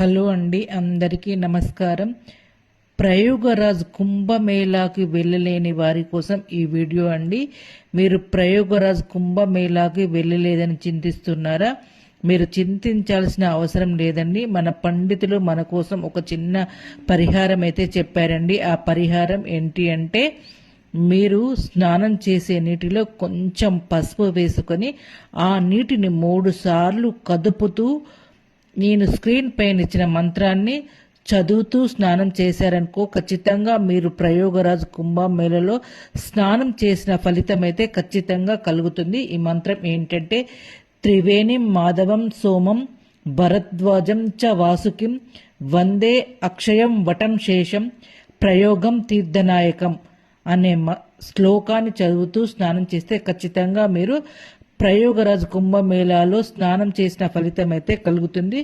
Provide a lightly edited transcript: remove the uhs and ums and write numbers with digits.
Hello అండి, అందరికీ నమస్కారం. ప్రయోగరాజ్ కుంభమేళాకి వెళ్ళలేని వారి కోసం ఈ వీడియో అండి. మీరు ప్రయోగరాజ్ కుంభమేళాకి వెళ్ళలేదని చింతిస్తున్నారా? మీరు చింతించాల్సిన అవసరం లేదండి. మన పండితులు మన కోసం ఒక చిన్న పరిహారం అయితే చెప్పారండి. ఆ పరిహారం ఏంటి అంటే, మీరు స్నానం చేసే నీటిలో కొంచెం పసుపు వేసుకొని ఆ నీటిని 3 సార్లు కదుపుతూ నేను స్క్రీన్ పైన ఇచ్చిన మంత్రాన్ని చదువుతూ స్నానం చేశారనుకో, ఖచ్చితంగా మీరు ప్రయోగరాజ్ కుంభమేళలో స్నానం చేసిన ఫలితం అయితే ఖచ్చితంగా కలుగుతుంది. ఈ మంత్రం ఏంటంటే, త్రివేణిం మాధవం సోమం భరద్వాజం చ వాసుకిం వందే అక్షయం వటం శేషం ప్రయోగం తీర్థనాయకం అనే శ్లోకాన్ని చదువుతూ స్నానం చేస్తే ఖచ్చితంగా మీరు ప్రయోగరాజ్ కుంభమేళాలో స్నానం చేసిన ఫలితం అయితే కలుగుతుంది.